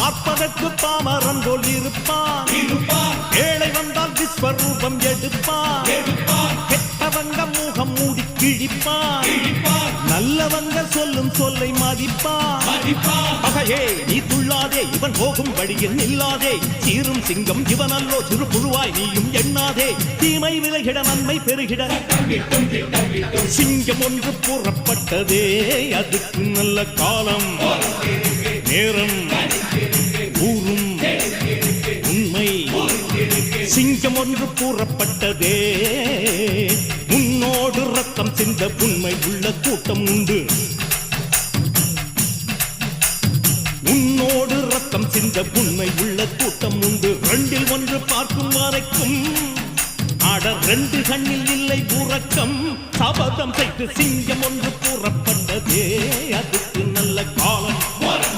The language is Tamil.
பார்ப்பதற்கு பாமரன் போல் இருப்பான். ஏழை வந்தால் விஸ்வரூபம் எடுப்பான். கெட்டவங்க முகம் மூடி கிழிப்பான். நல்லவங்க சொல்லும் சொல்லை மதிப்பான். பகையே நீ துள்ளாதே, இவன் போகும் வழியில் நில்லாதே. சீரும் சிங்கம் இவன் அல்லோ, சிறு புழுவாய் நீயும் எண்ணாதே. தீமை விலகிட நன்மை பெருகிட சிங்கம் ஒன்று கூறப்பட்டதே. அதுக்கு நல்ல காலம் நேரம் கூறும் உண்மை. சிங்கம் ஒன்று கூறப்பட்டதே. முன்னோடு ரத்தம் சிந்த உண்மை உள்ள கூட்டம் உண்டு. உன்னோடு ரத்தம் சிந்த உண்மை உள்ள கூட்டம் உண்டு. ரெண்டில் ஒன்று பார்க்கும் வரைக்கும் ஆட ரெண்டு கண்ணில் இல்லை உறக்கம். சபதம் செய்து சிங்கம் ஒன்று கூறப்பட்டதே. அதுக்கு நல்ல காலம்